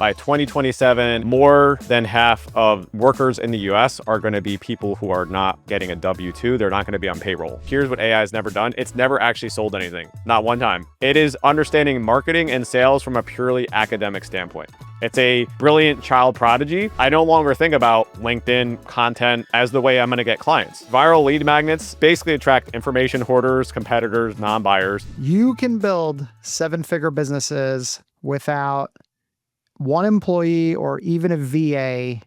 by 2027, more than half of workers in the US are going to be people who are not getting a W-2. They're not going to be on payroll. Here's what AI has never done. It's never actually sold anything, not one time. It is understanding marketing and sales from a purely academic standpoint. It's a brilliant child prodigy. I no longer think about LinkedIn content as the way I'm going to get clients. Viral lead magnets basically attract information hoarders, competitors, non-buyers. You can build seven-figure businesses without one employee or even a VA.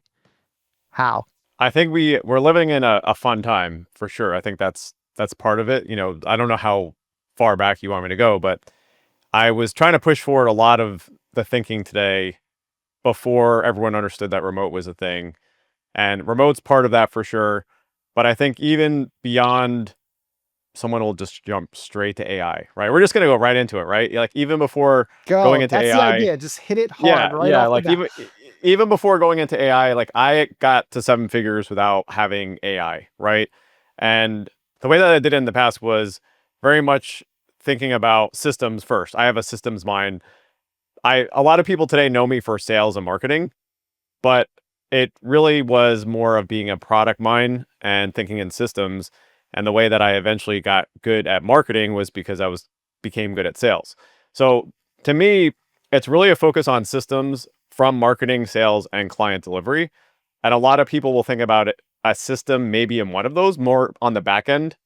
How? I think we're living in a fun time for sure. I think that's part of it. You know, I don't know how far back you want me to go, but I was trying to push forward a lot of the thinking today before everyone understood that remote was a thing. And remote's part of that for sure. But I think even beyond, someone will just jump straight to AI, right? We're just going to go right into it, right? Like even before going into That's AI. the idea. Just hit it hard right off Like the bat. even before going into AI, like I got to seven figures without having AI, right? And the way that I did it in the past was very much thinking about systems first. I have a systems mind. A lot of people today know me for sales and marketing, but it really was more of being a product mind and thinking in systems. And the way that I eventually got good at marketing was because became good at sales. So to me, it's really a focus on systems from marketing, sales, and client delivery. And a lot of people will think about it, a system maybe in one of those, more on the back end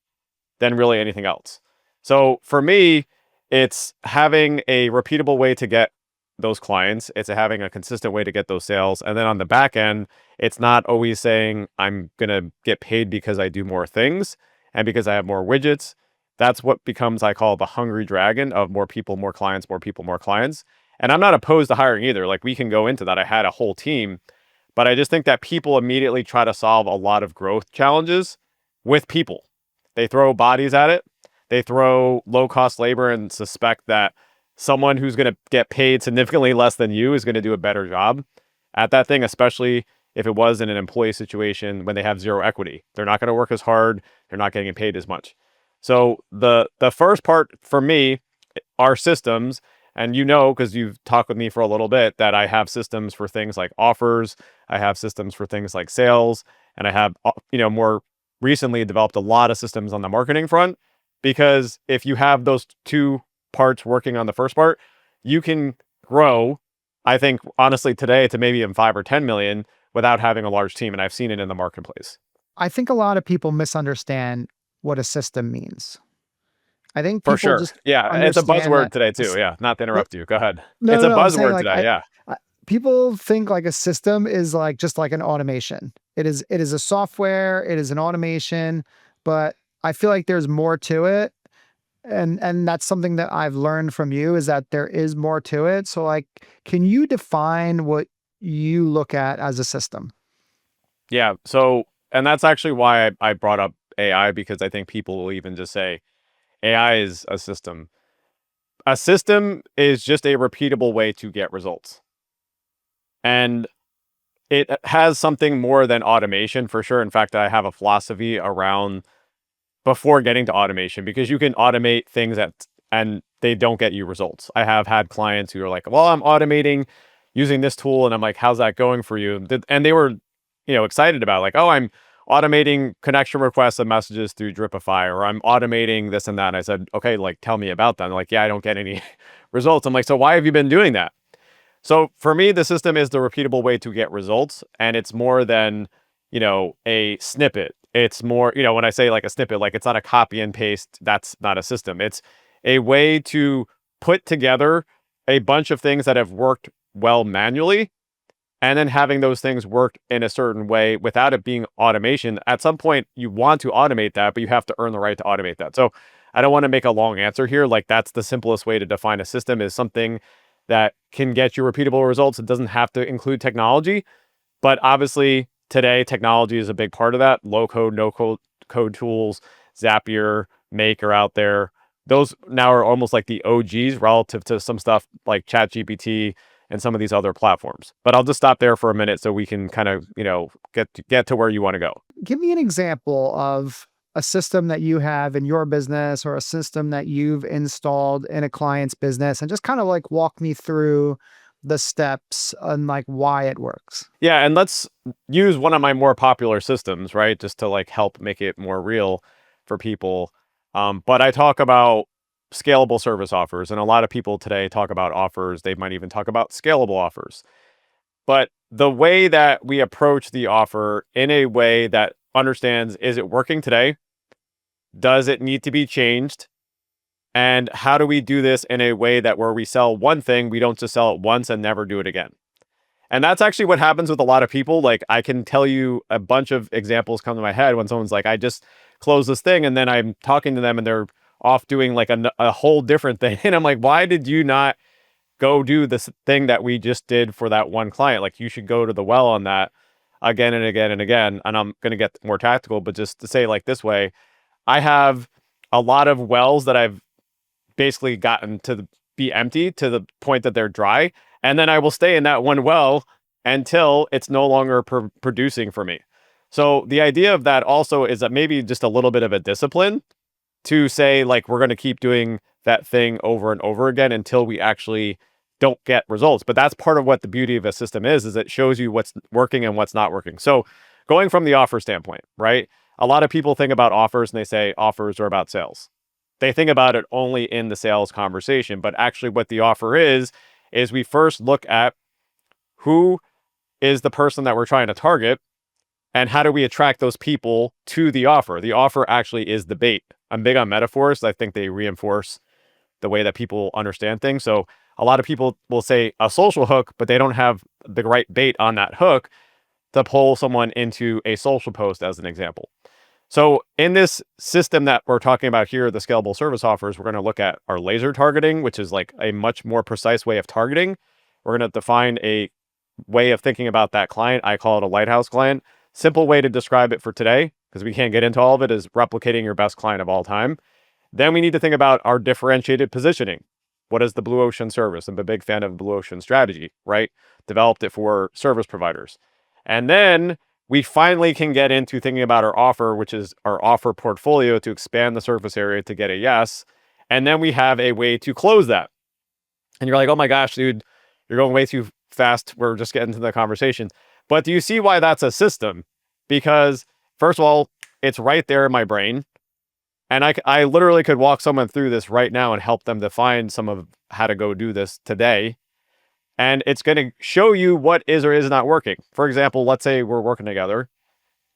than really anything else. So for me, it's having a repeatable way to get those clients. It's having a consistent way to get those sales. And then on the back end, it's not always saying I'm going to get paid because I do more things and because I have more widgets. That's what becomes, I call the hungry dragon of more people, more clients, more people, more clients. And I'm not opposed to hiring either. Like we can go into that. I had a whole team, but I just think that people immediately try to solve a lot of growth challenges with people. They throw bodies at it. They throw low cost labor and suspect that someone who's going to get paid significantly less than you is going to do a better job at that thing, especially if it was in an employee situation when they have zero equity. They're not going to work as hard. They're not getting paid as much. So the first part for me are systems. And you know, because you've talked with me for a little bit, that I have systems for things like offers. I have systems for things like sales. And I have, more recently developed a lot of systems on the marketing front. Because if you have those two parts working on the first part, you can grow, I think, honestly, today to maybe even 5 or 10 million without having a large team. And I've seen it in the marketplace. I think a lot of people misunderstand what a system means. I think For people sure. just Yeah. It's a understand buzzword that today too. Yeah. Not to interrupt you. Go ahead. No, It's no, a no. I'm saying buzzword like today. Yeah. people think like a system is like just like an automation. It is a software, it is an automation, but I feel like there's more to it. And that's something that I've learned from you is that there is more to it. So like, can you define what you look at as a system? Yeah. So, and that's actually why I brought up AI, because I think people will even just say AI is a system. A system is just a repeatable way to get results. And it has something more than automation for sure. In fact, I have a philosophy around before getting to automation, because you can automate things and they don't get you results. I have had clients who are like, well, I'm automating using this tool. And I'm like, how's that going for you? And they were, excited about like, oh, I'm automating connection requests and messages through Dripify, or I'm automating this and that. And I said, okay, like, tell me about that. And they're like, yeah, I don't get any results. I'm like, so why have you been doing that? So for me, the system is the repeatable way to get results. And it's more than, a snippet. It's more, when I say like a snippet, like it's not a copy and paste. That's not a system. It's a way to put together a bunch of things that have worked well manually, and then having those things work in a certain way without it being automation. At some point, you want to automate that, but you have to earn the right to automate that. So I don't want to make a long answer here. Like that's the simplest way to define a system, is something that can get you repeatable results. It doesn't have to include technology, but obviously today technology is a big part of that. Low code, no code tools, Zapier, Make are out there. Those now are almost like the OGs relative to some stuff like Chat GPT and some of these other platforms. But I'll just stop there for a minute so we can kind of, get to where you want to go. Give me an example of a system that you have in your business or a system that you've installed in a client's business, and just kind of like walk me through the steps and like why it works. Yeah, and let's use one of my more popular systems, right? Just to like help make it more real for people. But I talk about scalable service offers, and a lot of people today talk about offers. They might even talk about scalable offers. But the way that we approach the offer in a way that understands, is it working today? Does it need to be changed? And how do we do this in a way that where we sell one thing, we don't just sell it once and never do it again? And that's actually what happens with a lot of people. Like, I can tell you a bunch of examples come to my head when someone's like, I just closed this thing, and then I'm talking to them and they're off doing like a whole different thing. And I'm like, why did you not go do this thing that we just did for that one client? Like, you should go to the well on that again and again and again. And I'm going to get more tactical, but just to say like this way, I have a lot of wells that I've basically gotten be empty to the point that they're dry. And then I will stay in that one well until it's no longer producing for me. So the idea of that also is that maybe just a little bit of a discipline to say, like, we're going to keep doing that thing over and over again until we actually don't get results. But that's part of what the beauty of a system is it shows you what's working and what's not working. So going from the offer standpoint, right? A lot of people think about offers and they say offers are about sales. They think about it only in the sales conversation, but actually what the offer is we first look at who is the person that we're trying to target and how do we attract those people to the offer. The offer actually is the bait. I'm big on metaphors. I think they reinforce the way that people understand things. So a lot of people will say a social hook, but they don't have the right bait on that hook to pull someone into a social post, as an example. So in this system that we're talking about here, the scalable service offers, we're going to look at our laser targeting, which is like a much more precise way of targeting. We're going to define a way of thinking about that client. I call it a Lighthouse client. Simple way to describe it for today, because we can't get into all of it, is replicating your best client of all time. Then we need to think about our differentiated positioning. What is the blue ocean service? I'm a big fan of blue ocean strategy, right? Developed it for service providers. And then we finally can get into thinking about our offer, which is our offer portfolio, to expand the surface area to get a yes. And then we have a way to close that. And you're like, oh my gosh, dude, you're going way too fast. We're just getting to the conversation. But do you see why that's a system? Because first of all, it's right there in my brain. And I literally could walk someone through this right now and help them define some of how to go do this today. And it's going to show you what is or is not working. For example, let's say we're working together,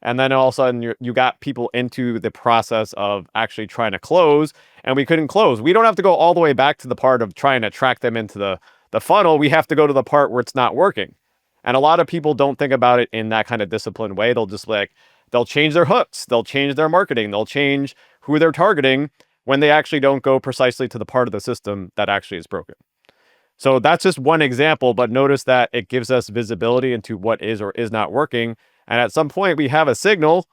and then all of a sudden you got people into the process of actually trying to close, and we couldn't close. We don't have to go all the way back to the part of trying to track them into the funnel. We have to go to the part where it's not working. And a lot of people don't think about it in that kind of disciplined way. They'll just they'll change their hooks, they'll change their marketing, they'll change who they're targeting when they actually don't go precisely to the part of the system that actually is broken. So that's just one example, but notice that it gives us visibility into what is or is not working. And at some point we have a signal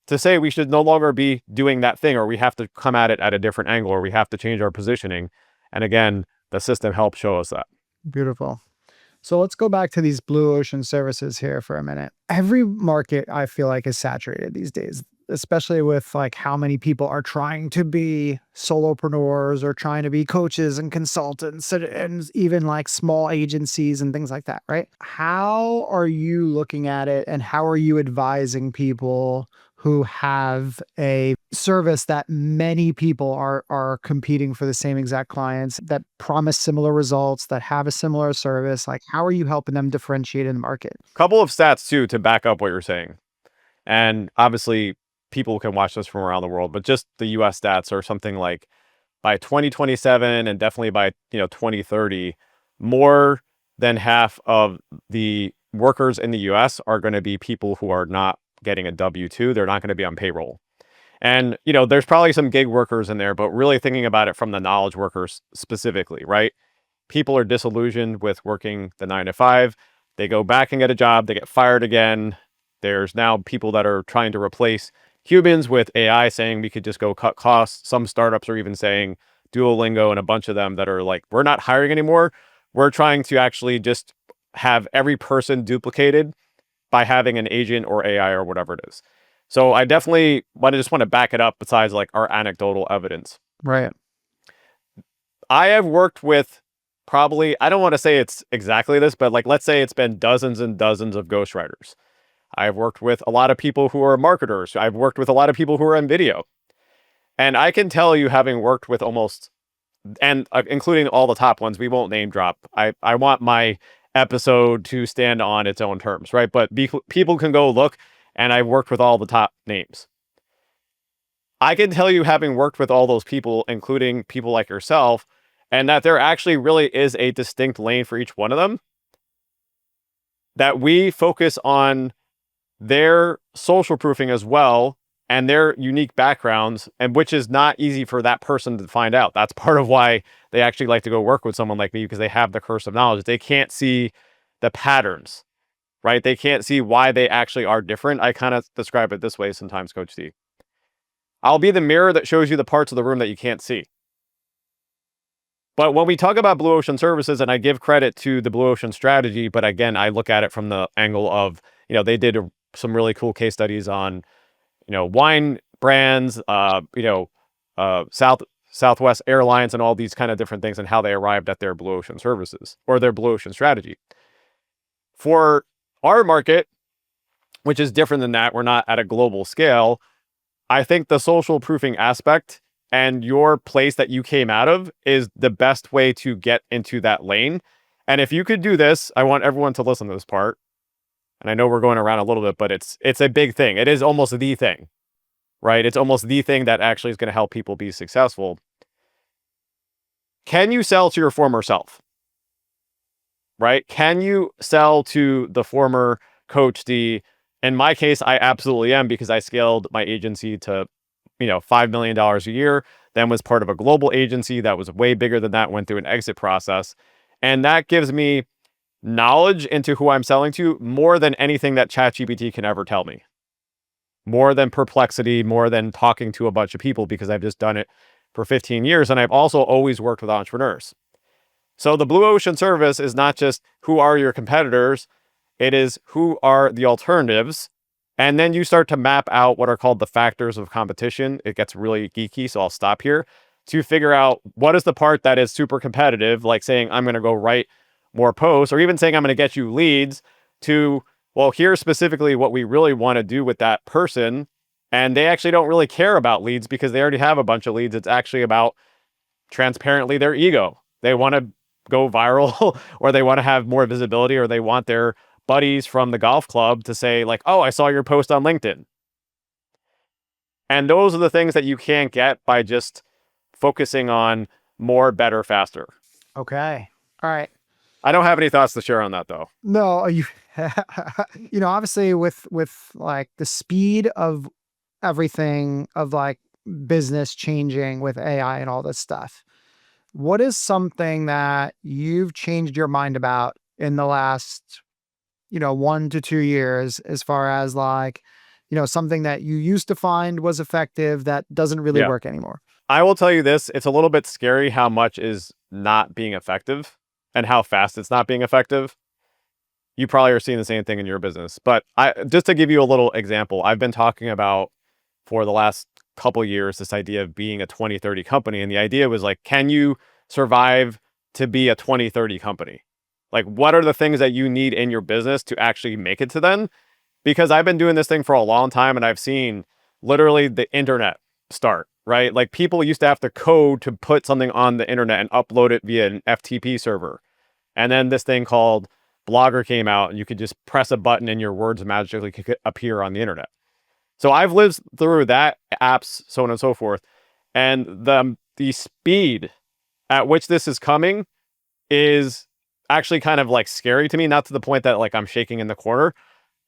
to say we should no longer be doing that thing, or we have to come at it at a different angle, or we have to change our positioning. And again, the system helps show us that. Beautiful. So let's go back to these blue ocean services here for a minute. Every market I feel like is saturated these days, especially with like how many people are trying to be solopreneurs or trying to be coaches and consultants and even like small agencies and things like that, right? How are you looking at it and how are you advising people who have a service that many people are competing for the same exact clients that promise similar results, that have a similar service? Like, how are you helping them differentiate in the market? Couple of stats too to back up what you're saying. And obviously people can watch this from around the world, but just the US stats are something like by 2027 and definitely by 2030, more than half of the workers in the US are going to be people who are not getting a W-2. They're not going to be on payroll. And there's probably some gig workers in there, but really thinking about it from the knowledge workers specifically, right? People are disillusioned with working the 9 to 5. They go back and get a job, they get fired again. There's now people that are trying to replace humans with AI, saying we could just go cut costs. Some startups are even saying, Duolingo and a bunch of them, that are like, we're not hiring anymore. We're trying to actually just have every person duplicated by having an agent or AI or whatever it is. So I definitely want to back it up besides like our anecdotal evidence. Right. I have worked with probably, I don't want to say it's exactly this, but like, let's say it's been dozens and dozens of ghostwriters. I've worked with a lot of people who are marketers. I've worked with a lot of people who are in video. And I can tell you, having worked with almost, and including all the top ones, we won't name drop. I want my episode to stand on its own terms, right? But people can go look, and I've worked with all the top names. I can tell you, having worked with all those people, including people like yourself, and that there actually really is a distinct lane for each one of them, that we focus on their social proofing as well and their unique backgrounds, and which is not easy for that person to find out. That's part of why they actually like to go work with someone like me, because they have the curse of knowledge. They can't see the patterns, right? They can't see why they actually are different. I kind of describe it this way sometimes, Coach D. I'll be the mirror that shows you the parts of the room that you can't see. But when we talk about Blue Ocean Services, and I give credit to the Blue Ocean strategy, but again, I look at it from the angle of, they did some really cool case studies on, wine brands, Southwest Airlines, and all these kind of different things, and how they arrived at their Blue Ocean services or their Blue Ocean strategy. For our market, which is different than that, we're not at a global scale. I think the social proofing aspect and your place that you came out of is the best way to get into that lane. And if you could do this, I want everyone to listen to this part. And I know we're going around a little bit, but it's a big thing. It is almost the thing, right? It's almost the thing that actually is going to help people be successful. Can you sell to your former self? Right? Can you sell to the former Coach D? In my case, I absolutely am, because I scaled my agency to, $5 million a year, then was part of a global agency that was way bigger than that, went through an exit process. And that gives me knowledge into who I'm selling to more than anything that ChatGPT can ever tell me. More than Perplexity, more than talking to a bunch of people, because I've just done it for 15 years. And I've also always worked with entrepreneurs. So the Blue Ocean service is not just who are your competitors, it is who are the alternatives. And then you start to map out what are called the factors of competition. It gets really geeky, so I'll stop here, to figure out what is the part that is super competitive, like saying, I'm going to go write more posts, or even saying, I'm going to get you leads, to, well, here's specifically what we really want to do with that person. And they actually don't really care about leads because they already have a bunch of leads. It's actually about, transparently, their ego. They want to go viral or they want to have more visibility, or they want their buddies from the golf club to say like, oh, I saw your post on LinkedIn. And those are the things that you can't get by just focusing on more, better, faster. Okay. All right. I don't have any thoughts to share on that, though. No, obviously with like the speed of everything, of like business changing with AI and all this stuff, what is something that you've changed your mind about in the last, 1 to 2 years, as far as like, something that you used to find was effective that doesn't really Yeah. work anymore? I will tell you this, it's a little bit scary how much is not being effective and how fast it's not being effective. You probably are seeing the same thing in your business. But just to give you a little example, I've been talking about for the last couple years this idea of being a 2030 company. And the idea was like, can you survive to be a 2030 company? Like, what are the things that you need in your business to actually make it to then? Because I've been doing this thing for a long time, and I've seen literally the internet start, right? Like, people used to have to code to put something on the internet and upload it via an FTP server. And then this thing called Blogger came out, and you could just press a button and your words magically could appear on the internet. So I've lived through that, apps, so on and so forth. And the speed at which this is coming is actually kind of like scary to me, not to the point that like I'm shaking in the corner,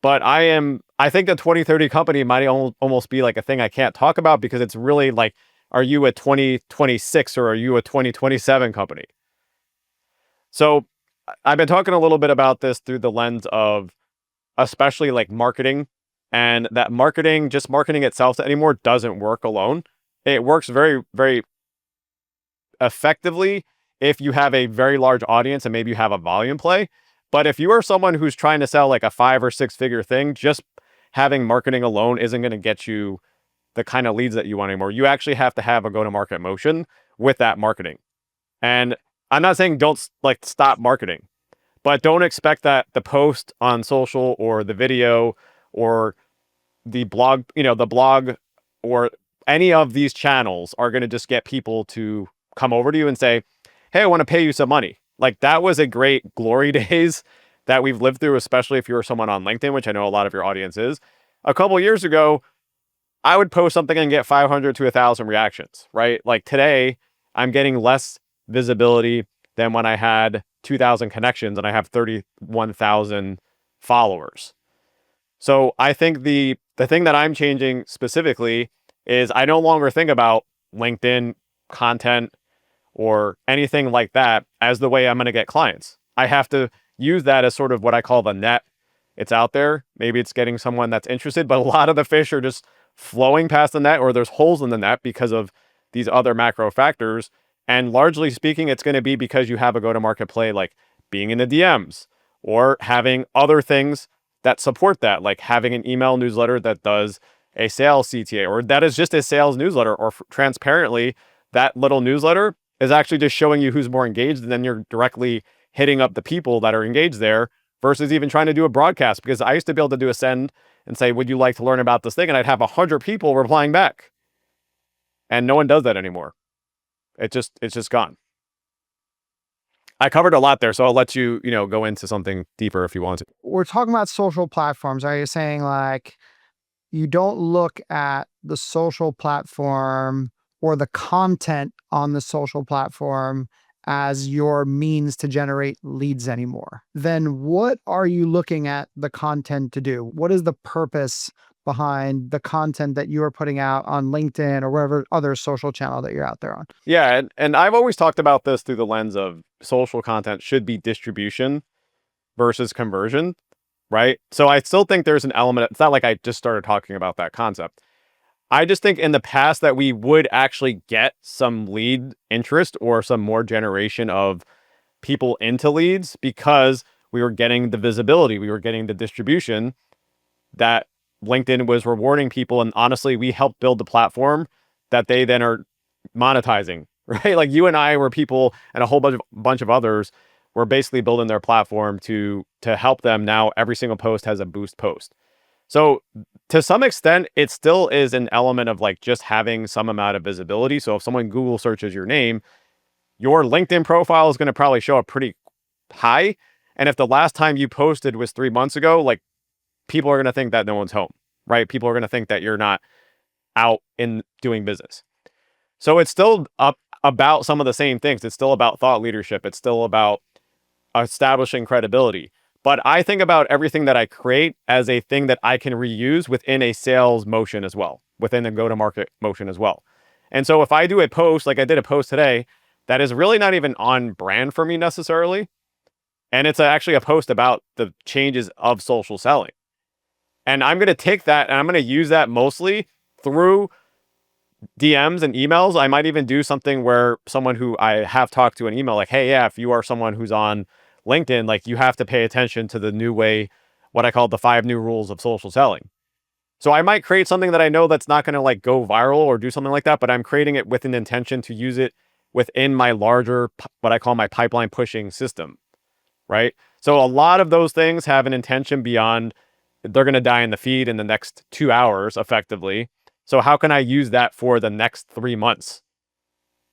but I think the 2030 company might almost be like a thing I can't talk about, because it's really like, are you a 2026 or are you a 2027 company? So I've been talking a little bit about this through the lens of especially like marketing, and that marketing, just marketing itself anymore, doesn't work alone. It works very, very effectively if you have a very large audience and maybe you have a volume play. But if you are someone who's trying to sell like a 5 or 6 figure thing, just having marketing alone isn't going to get you the kind of leads that you want anymore. You actually have to have a go-to-market motion with that marketing. And I'm not saying don't like stop marketing, but don't expect that the post on social or the video or the blog, the blog or any of these channels are going to just get people to come over to you and say, "Hey, I want to pay you some money." Like that was a great glory days that we've lived through, especially if you're someone on LinkedIn, which I know a lot of your audience is. A couple years ago, I would post something and get 500 to 1,000 reactions, right? Like today, I'm getting less visibility than when I had 2,000 connections and I have 31,000 followers. So I think the thing that I'm changing specifically is I no longer think about LinkedIn content or anything like that as the way I'm going to get clients. I have to use that as sort of what I call the net. It's out there. Maybe it's getting someone that's interested, but a lot of the fish are just flowing past the net or there's holes in the net because of these other macro factors. And largely speaking, it's going to be because you have a go-to-market play like being in the DMs or having other things that support that, like having an email newsletter that does a sales CTA or that is just a sales newsletter or transparently, that little newsletter is actually just showing you who's more engaged and then you're directly hitting up the people that are engaged there versus even trying to do a broadcast. Because I used to be able to do a send and say, would you like to learn about this thing? And I'd have 100 people replying back. And no one does that anymore. It's just gone. I covered a lot there, so I'll let you, go into something deeper if you want to. We're talking about social platforms. Are you saying like you don't look at the social platform or the content on the social platform as your means to generate leads anymore? Then what are you looking at the content to do? What is the purpose behind the content that you are putting out on LinkedIn or whatever other social channel that you're out there on? Yeah, and I've always talked about this through the lens of social content should be distribution versus conversion, right? So I still think there's an element. It's not like I just started talking about that concept. I just think in the past that we would actually get some lead interest or some more generation of people into leads because we were getting the visibility, we were getting the distribution that LinkedIn was rewarding people. And honestly, we helped build the platform that they then are monetizing, right? Like you and I were people and a whole bunch of others were basically building their platform to help them. Now every single post has a boost post. So to some extent, it still is an element of like just having some amount of visibility. So if someone Google searches your name, your LinkedIn profile is going to probably show up pretty high. And if the last time you posted was 3 months ago, like people are going to think that no one's home, right? People are going to think that you're not out in doing business. So it's still up about some of the same things. It's still about thought leadership. It's still about establishing credibility. But I think about everything that I create as a thing that I can reuse within a sales motion as well, within a go-to-market motion as well. And so if I do a post, like I did a post today, that is really not even on brand for me necessarily. And it's actually a post about the changes of social selling. And I'm going to take that and I'm going to use that mostly through DMs and emails. I might even do something where someone who I have talked to an email, like, hey, yeah, if you are someone who's on LinkedIn, like you have to pay attention to the new way, what I call the 5 new rules of social selling. So I might create something that I know that's not going to like go viral or do something like that, but I'm creating it with an intention to use it within my larger, what I call my pipeline pushing system, right? So a lot of those things have an intention beyond they're going to die in the feed in the next 2 hours effectively. So how can I use that for the next 3 months?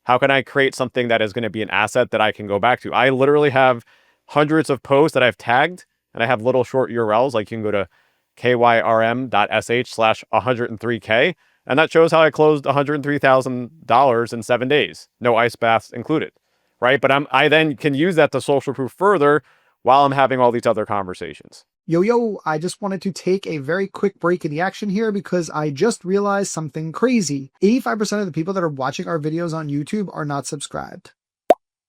How can I create something that is going to be an asset that I can go back to? I literally have hundreds of posts that I've tagged and I have little short URLs. Like you can go to kyrm.sh/103K. And that shows how I closed $103,000 in 7 days. No ice baths included, right? But I then can use that to social proof further while I'm having all these other conversations. Yo, I just wanted to take a very quick break in the action here because I just realized something crazy. 85% of the people that are watching our videos on YouTube are not subscribed.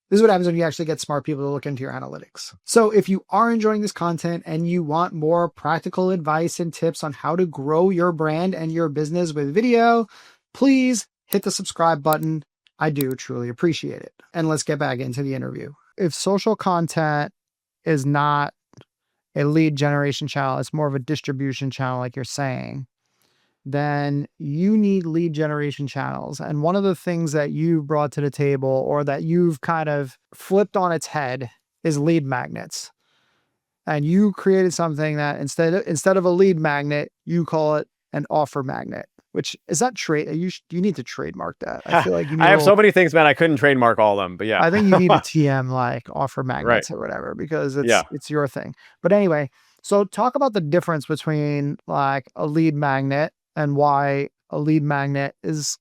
This is what happens when you actually get smart people to look into your analytics. So if you are enjoying this content and you want more practical advice and tips on how to grow your brand and your business with video, please hit the subscribe button. I do truly appreciate it. And let's get back into the interview. If social content is not a lead generation channel, it's more of a distribution channel, like you're saying, then you need lead generation channels. And one of the things that you brought to the table, or that you've kind of flipped on its head, is lead magnets. And you created something that instead of a lead magnet, you call it an offer magnet. Which is that trade? You need to trademark that. I feel like you I need a have so little. many things, man. I couldn't trademark all of them, but yeah. I think you need a TM like offer Right. magnets or whatever, because Yeah. it's your thing. But anyway, so talk about the difference between like a lead magnet and why a lead magnet is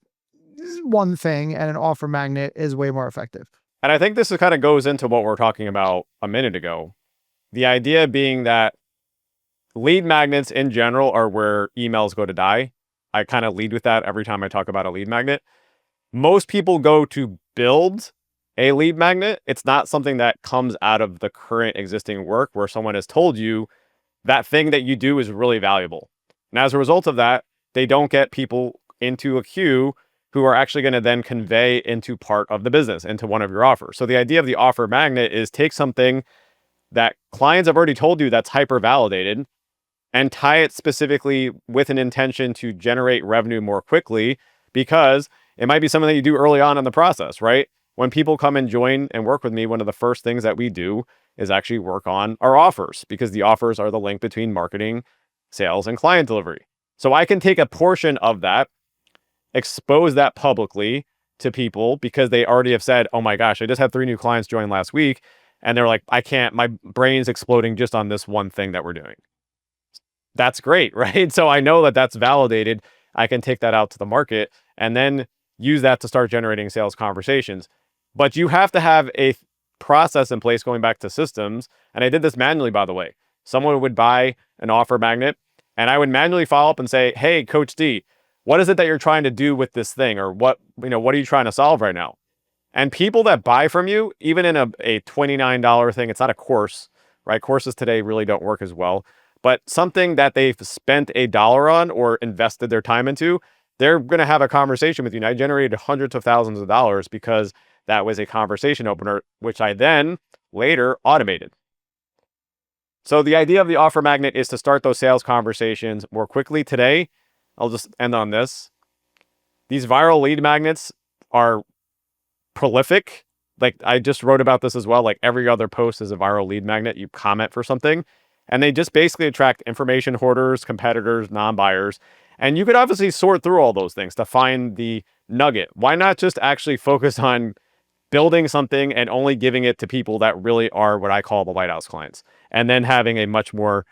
one thing and an offer magnet is way more effective. And I think this kind of goes into what we are talking about a minute ago. The idea being that lead magnets in general are where emails go to die. I kind of lead with that every time I talk about a lead magnet. Most people go to build a lead magnet. It's not something that comes out of the current existing work where someone has told you that thing that you do is really valuable. And as a result of that, they don't get people into a queue who are actually going to then convey into part of the business, into one of your offers. So the idea of the offer magnet is take something that clients have already told you that's hyper validated and tie it specifically with an intention to generate revenue more quickly, because it might be something that you do early on in the process, right? When people come and join and work with me, one of the first things that we do is actually work on our offers, because the offers are the link between marketing, sales, and client delivery. So I can take a portion of that, expose that publicly to people because they already have said, oh my gosh, I just had 3 new clients join last week. And they're like, I can't, my brain's exploding just on this one thing that we're doing. That's great, right? So I know that that's validated. I can take that out to the market and then use that to start generating sales conversations. But you have to have a process in place, going back to systems. And I did this manually, by the way. Someone would buy an offer magnet and I would manually follow up and say, hey, Coach D, what is it that you're trying to do with this thing? Or what are you trying to solve right now? And people that buy from you, even in a $29 thing, it's not a course, right? Courses today really don't work as well. But something that they've spent $1 on or invested their time into, they're going to have a conversation with you. And I generated hundreds of thousands of dollars because that was a conversation opener, which I then later automated. So the idea of the offer magnet is to start those sales conversations more quickly. Today, I'll just end on this. These viral lead magnets are prolific. Like I just wrote about this as well. Like every other post is a viral lead magnet. You comment for something and they just basically attract information hoarders, competitors, non-buyers. And you could obviously sort through all those things to find the nugget. Why not just actually focus on building something and only giving it to people that really are what I call the Lighthouse clients, and then having a much more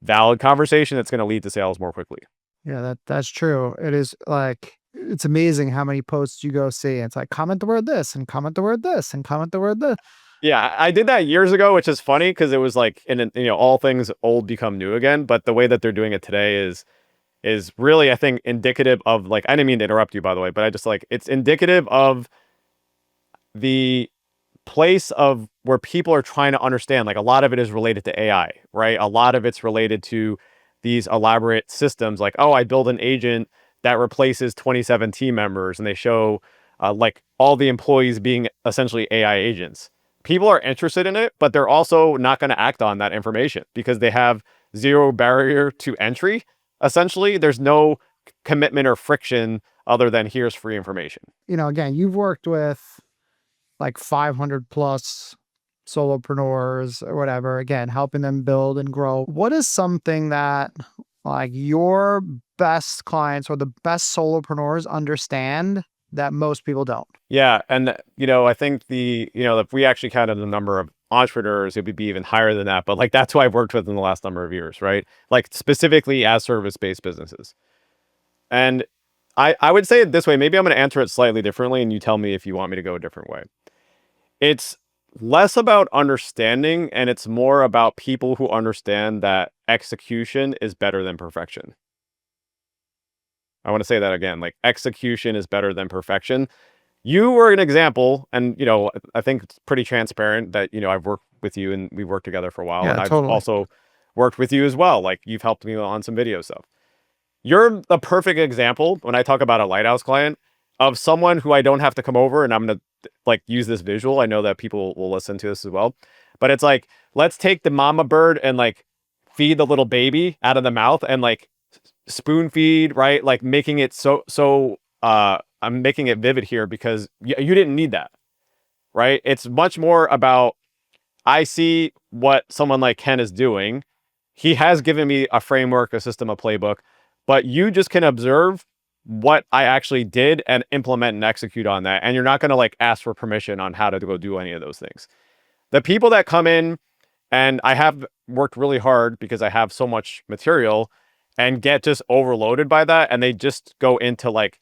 valid conversation that's going to lead to sales more quickly. Yeah, that's true. It is like it's amazing how many posts you go see. It's like comment the word this and comment the word this and comment the word this. Yeah, I did that years ago, which is funny because it was like all things old become new again. But the way that they're doing it today is really, I think, indicative of, like, I didn't mean to interrupt you, by the way, but I just, like, it's indicative of the place of where people are trying to understand. Like a lot of it is related to AI, right? A lot of it's related to these elaborate systems, like, oh, I build an agent that replaces 27 team members, and they show like all the employees being essentially AI agents. People are interested in it, but they're also not going to act on that information because they have zero barrier to entry. Essentially, there's no commitment or friction other than here's free information. Again, you've worked with like 500 plus solopreneurs or whatever, again, helping them build and grow. What is something that like your best clients or the best solopreneurs understand that most people don't? Yeah, and I think if we actually counted the number of entrepreneurs, it would be even higher than that. But like that's who I've worked with in the last number of years, right? Like specifically as service-based businesses. And I would say it this way. Maybe I'm going to answer it slightly differently, and you tell me if you want me to go a different way. It's less about understanding, and it's more about people who understand that execution is better than perfection. I want to say that again. Like execution is better than perfection. You were an example, and I think it's pretty transparent that I've worked with you and we've worked together for a while, Yeah, and I've totally. also worked with you as well. Like you've helped me on some video stuff. You're a perfect example when I talk about a Lighthouse client of someone who I don't have to come over and I'm gonna like use this visual. I know that people will listen to this as well, but it's like let's take the mama bird and like feed the little baby out of the mouth and like spoon feed, right? Like making it I'm making it vivid here because you didn't need that, right? It's much more about I see what someone like Ken is doing. He has given me a framework, a system, a playbook, but you just can observe what I actually did and implement and execute on that. And you're not going to like ask for permission on how to go do any of those things. The people that come in, and I have worked really hard because I have so much material and get just overloaded by that. And they just go into like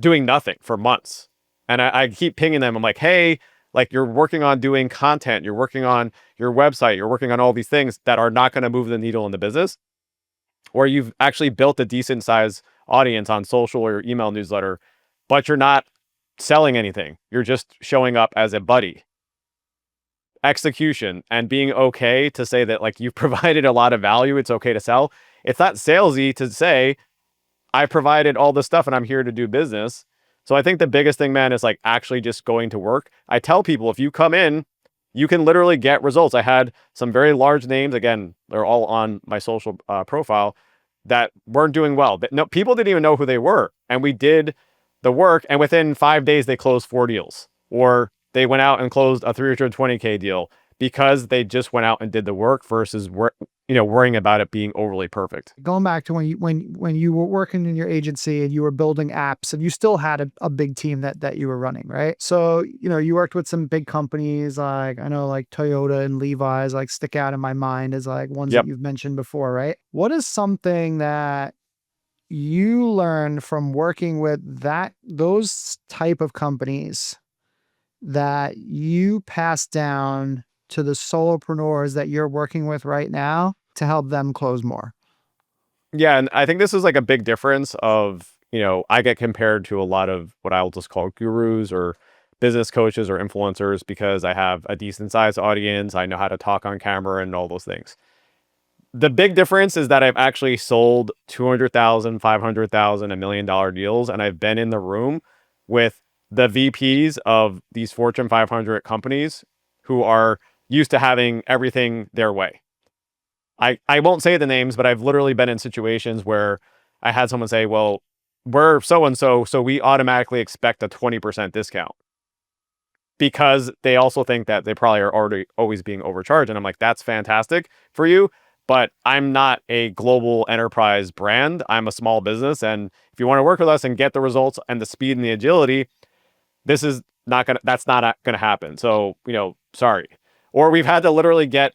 doing nothing for months. And I keep pinging them. I'm like, hey, like you're working on doing content, you're working on your website, you're working on all these things that are not going to move the needle in the business, or you've actually built a decent size audience on social or your email newsletter, but you're not selling anything. You're just showing up as a buddy. Execution and being okay to say that like you've provided a lot of value. It's okay to sell. It's not salesy to say, I provided all this stuff and I'm here to do business. So I think the biggest thing, man, is like actually just going to work. I tell people if you come in, you can literally get results. I had some very large names. Again, they're all on my social profile that weren't doing well. No, people didn't even know who they were. And we did the work. And within 5 days, they closed 4 deals, or they went out and closed a 320K deal because they just went out and did the work versus worrying about it being overly perfect. Going back to when you were working in your agency and you were building apps and you still had a big team that you were running, right? So, you worked with some big companies, like I know like Toyota and Levi's like stick out in my mind as like ones that Yep. you've mentioned before, right? What is something that you learned from working with those type of companies that you pass down to the solopreneurs that you're working with right now to help them close more? Yeah, and I think this is like a big difference of, I get compared to a lot of what I'll just call gurus or business coaches or influencers because I have a decent sized audience. I know how to talk on camera and all those things. The big difference is that I've actually sold 200,000, 500,000, $1 million deals, and I've been in the room with the VPs of these Fortune 500 companies who are used to having everything their way. I won't say the names, but I've literally been in situations where I had someone say, well, we're so and so, so we automatically expect a 20% discount because they also think that they probably are already always being overcharged. And I'm like, that's fantastic for you, but I'm not a global enterprise brand. I'm a small business. And if you want to work with us and get the results and the speed and the agility, that's not gonna happen. So, sorry. Or we've had to literally get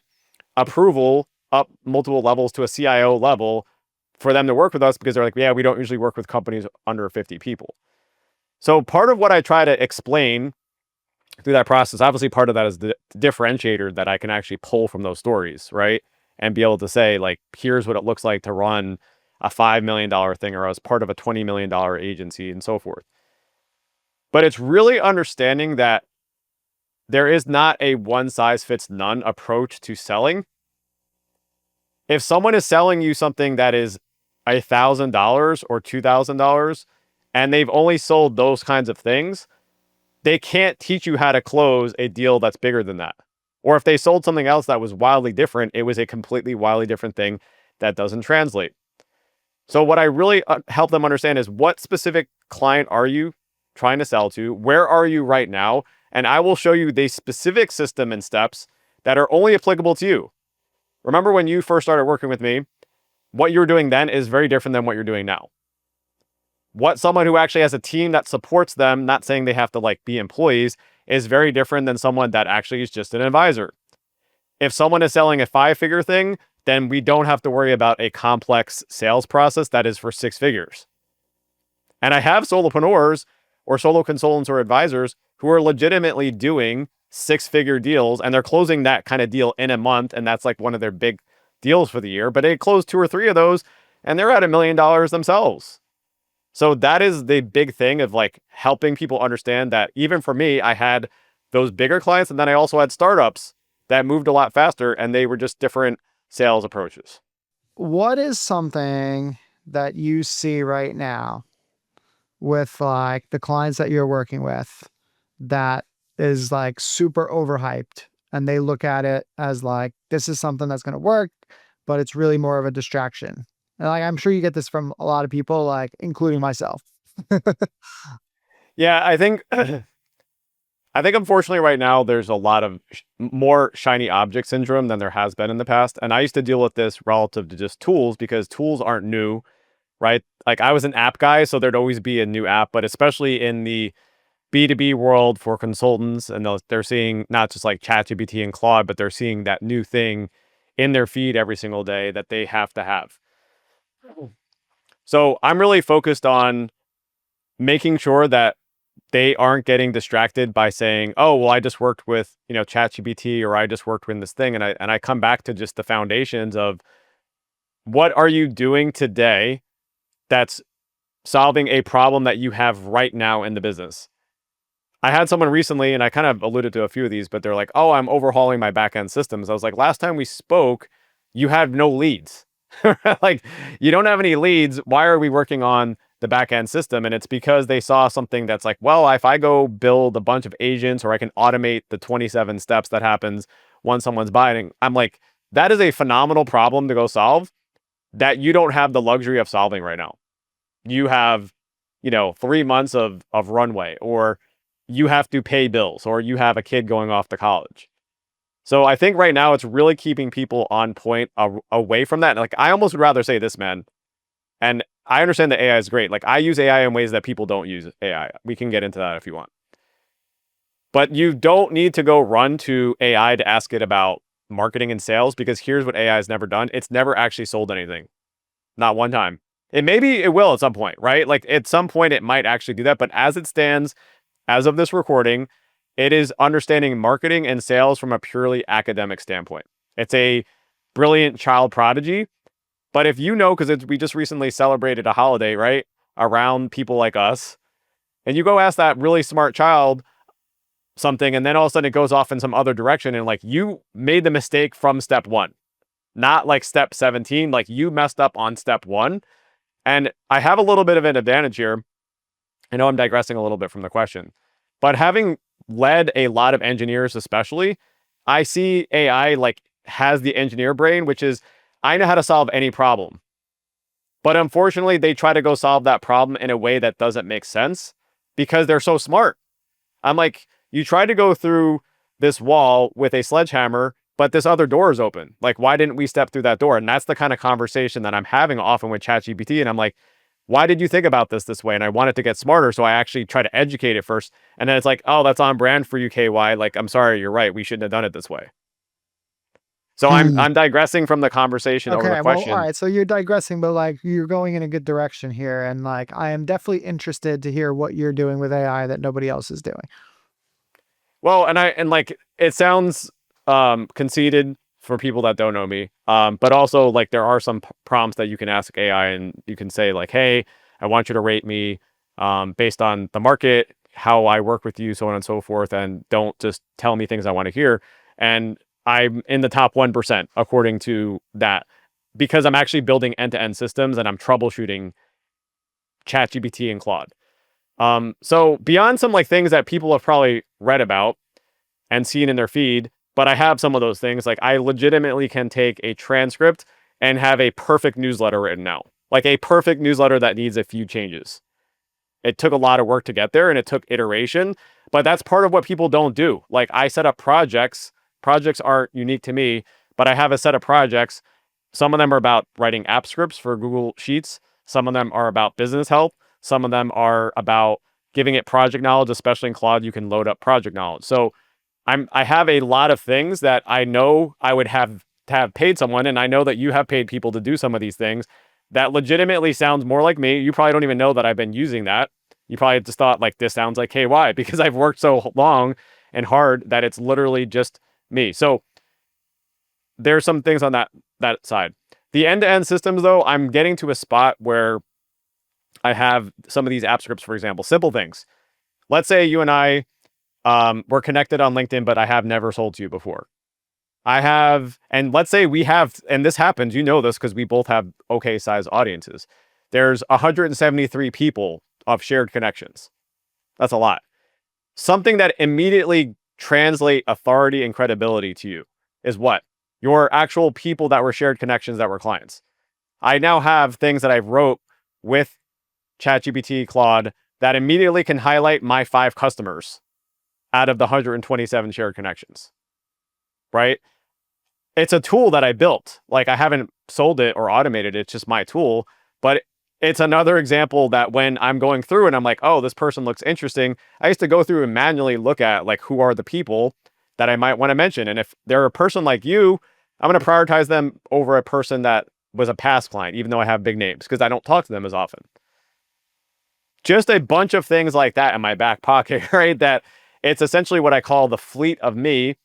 approval up multiple levels to a CIO level for them to work with us because they're like, yeah, we don't usually work with companies under 50 people. So part of what I try to explain through that process, obviously part of that is the differentiator that I can actually pull from those stories, right? And be able to say, like, here's what it looks like to run a $5 million thing or as part of a $20 million agency and so forth. But it's really understanding that there is not a one size fits none approach to selling. If someone is selling you something that is $1,000 or $2,000 and they've only sold those kinds of things, they can't teach you how to close a deal that's bigger than that. Or if they sold something else that was wildly different, it was a completely wildly different thing that doesn't translate. So what I really help them understand is what specific client are you trying to sell to? Where are you right now? And I will show you the specific system and steps that are only applicable to you. Remember when you first started working with me, what you were doing then is very different than what you're doing now. What someone who actually has a team that supports them, not saying they have to like be employees, is very different than someone that actually is just an advisor. If someone is selling a 5-figure thing, then we don't have to worry about a complex sales process that is for 6 figures. And I have solopreneurs or solo consultants or advisors who are legitimately doing 6-figure deals and they're closing that kind of deal in a month. And that's like one of their big deals for the year, but they closed 2 or 3 of those and they're at $1 million themselves. So that is the big thing of like helping people understand that even for me, I had those bigger clients and then I also had startups that moved a lot faster and they were just different sales approaches. What is something that you see right now with like the clients that you're working with that is like super overhyped and they look at it as like, this is something that's going to work, but it's really more of a distraction? And like, I'm sure you get this from a lot of people, like including myself. Yeah, I think I think unfortunately right now there's a lot of more shiny object syndrome than there has been in the past. And I used to deal with this relative to just tools because tools aren't new, right? Like I was an app guy, so there'd always be a new app, but especially in the B2B world for consultants, and they're seeing not just like ChatGPT and Claude, but they're seeing that new thing in their feed every single day that they have to have. So I'm really focused on making sure that they aren't getting distracted by saying, "Oh, well, I just worked with ChatGPT, or I just worked with this thing," and I come back to just the foundations of what are you doing today that's solving a problem that you have right now in the business. I had someone recently, and I kind of alluded to a few of these, but they're like, "Oh, I'm overhauling my backend systems." I was like, "Last time we spoke, you had no leads. Like, you don't have any leads. Why are we working on the backend system?" And it's because they saw something that's like, well, if I go build a bunch of agents or I can automate the 27 steps that happens once someone's buying, I'm like, that is a phenomenal problem to go solve that you don't have the luxury of solving right now. You have 3 months of runway, or you have to pay bills, or you have a kid going off to college. So I think right now it's really keeping people on point away from that. Like I almost would rather say this, man. And I understand that AI is great. Like I use AI in ways that people don't use AI. We can get into that if you want. But you don't need to go run to AI to ask it about marketing and sales, because here's what AI has never done. It's never actually sold anything. Not one time. And maybe it will at some point, right? Like at some point it might actually do that. But as it stands, as of this recording, it is understanding marketing and sales from a purely academic standpoint. It's a brilliant child prodigy. But if you know, because we just recently celebrated a holiday, right, around people like us, and you go ask that really smart child something, and then all of a sudden it goes off in some other direction, and like you made the mistake from step one, not like step 17, like you messed up on step one. And I have a little bit of an advantage here. I know I'm digressing a little bit from the question, but having led a lot of engineers, especially, I see AI like has the engineer brain, which is I know how to solve any problem. But unfortunately, they try to go solve that problem in a way that doesn't make sense because they're so smart. I'm like, you try to go through this wall with a sledgehammer, but this other door is open. Like, why didn't we step through that door? And that's the kind of conversation that I'm having often with ChatGPT. And I'm like, why did you think about this way? And I want it to get smarter. So I actually try to educate it first. And then it's like, oh, that's on brand for you, KY. Like, I'm sorry, you're right. We shouldn't have done it this way. So I'm Hmm. I'm digressing from the conversation over the Okay, well, all question. right. So you're digressing, but like you're going in a good direction here. And like I am definitely interested to hear what you're doing with AI that nobody else is doing. Well, and like it sounds conceited for people that don't know me. But also like there are some prompts that you can ask AI, and you can say like, "Hey, I want you to rate me based on the market, how I work with you, so on and so forth, and don't just tell me things I want to hear." And I'm in the top 1% according to that, because I'm actually building end-to-end systems and I'm troubleshooting ChatGPT and Claude. So beyond some like things that people have probably read about and seen in their feed, but I have some of those things. Like I legitimately can take a transcript and have a perfect newsletter written out, like a perfect newsletter that needs a few changes. It took a lot of work to get there and it took iteration, but that's part of what people don't do. Like I set up projects. Projects aren't unique to me, but I have a set of projects. Some of them are about writing app scripts for Google Sheets. Some of them are about business help. Some of them are about giving it project knowledge, especially in Claude, you can load up project knowledge. So I have a lot of things that I know I would have to have paid someone, and I know that you have paid people to do some of these things that legitimately sounds more like me. You probably don't even know that I've been using that. You probably just thought like this sounds like KY because I've worked so long and hard that it's literally just me. So there's some things on that side. The end-to-end systems though, I'm getting to a spot where I have some of these app scripts, for example, simple things. Let's say you and I we're connected on LinkedIn, but I have never sold to you before. I have, and let's say we have, and this happens, you know this because we both have okay size audiences. There's 173 people of shared connections. That's a lot. Something that immediately translate authority and credibility to you is what? Your actual people that were shared connections that were clients. I now have things that I wrote with ChatGPT Claude that immediately can highlight my 5 customers out of the 127 shared connections, right? It's a tool that I built. Like, I haven't sold it or automated it. It's just my tool. But it's another example that when I'm going through and I'm like, oh, this person looks interesting, I used to go through and manually look at like who are the people that I might want to mention. And if they're a person like you, I'm going to prioritize them over a person that was a past client, even though I have big names, because I don't talk to them as often. Just a bunch of things like that in my back pocket, right? That it's essentially what I call the fleet of me.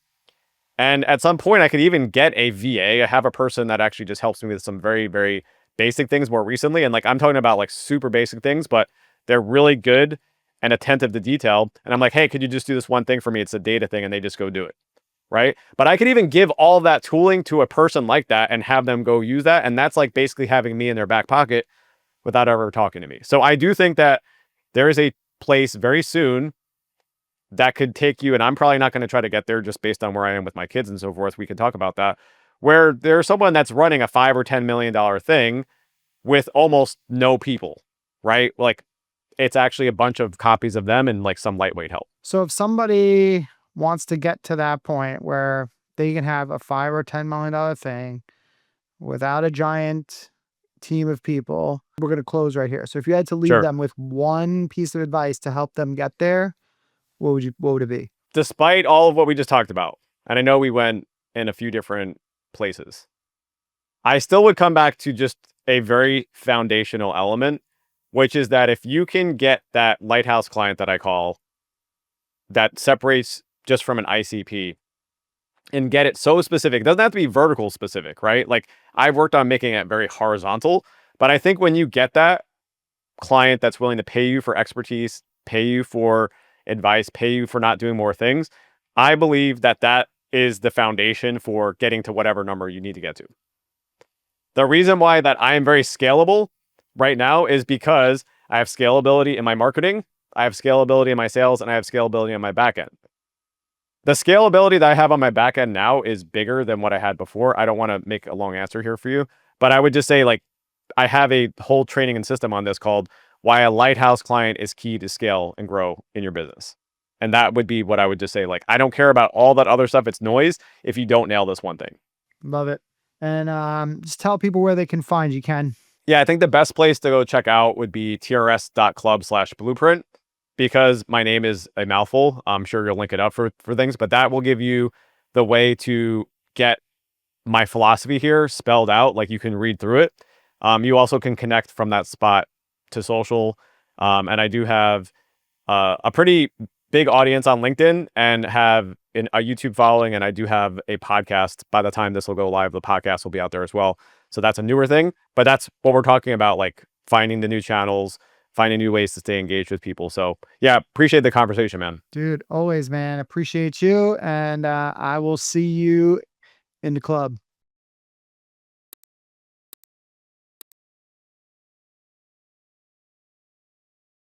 And at some point, I could even get a VA. I have a person that actually just helps me with some very, very basic things more recently. And like, I'm talking about like super basic things, but they're really good and attentive to detail. And I'm like, hey, could you just do this one thing for me? It's a data thing. And they just go do it. Right. But I could even give all of that tooling to a person like that and have them go use that. And that's like basically having me in their back pocket without ever talking to me. So I do think that there is a place very soon that could take you, and I'm probably not going to try to get there just based on where I am with my kids and so forth. We can talk about that, where there's someone that's running a $5 or $10 million thing with almost no people, right? Like, it's actually a bunch of copies of them and like some lightweight help. So if somebody wants to get to that point where they can have a $5 or $10 million thing without a giant team of people, we're going to close right here. So if you had to leave Sure. them with one piece of advice to help them get there, what would it be? Despite all of what we just talked about, and I know we went in a few different places, I still would come back to just a very foundational element, which is that if you can get that lighthouse client that I call that separates just from an ICP and get it so specific, it doesn't have to be vertical specific, right? Like, I've worked on making it very horizontal, but I think when you get that client that's willing to pay you for expertise, pay you for advice, pay you for not doing more things, I believe that that is the foundation for getting to whatever number you need to get to. The reason why that I am very scalable right now is because I have scalability in my marketing, I have scalability in my sales, and I have scalability in my back end. The scalability that I have on my back end now is bigger than what I had before. I don't want to make a long answer here for you, but I would just say, like, I have a whole training and system on this called Why a Lighthouse Client is Key to Scale and Grow in Your Business. And that would be what I would just say. Like, I don't care about all that other stuff. It's noise if you don't nail this one thing. Love it. And just tell people where they can find you, Ken. Yeah, I think the best place to go check out would be trs.club/blueprint, because my name is a mouthful. I'm sure you'll link it up for things, but that will give you the way to get my philosophy here spelled out. Like, you can read through it. You also can connect from that spot to social. And I do have a pretty big audience on LinkedIn and have a YouTube following. And I do have a podcast. By the time this will go live, the podcast will be out there as well. So that's a newer thing, but that's what we're talking about, like finding the new channels, finding new ways to stay engaged with people. So yeah, appreciate the conversation, man. Dude, always, man. Appreciate you. And I will see you in the club.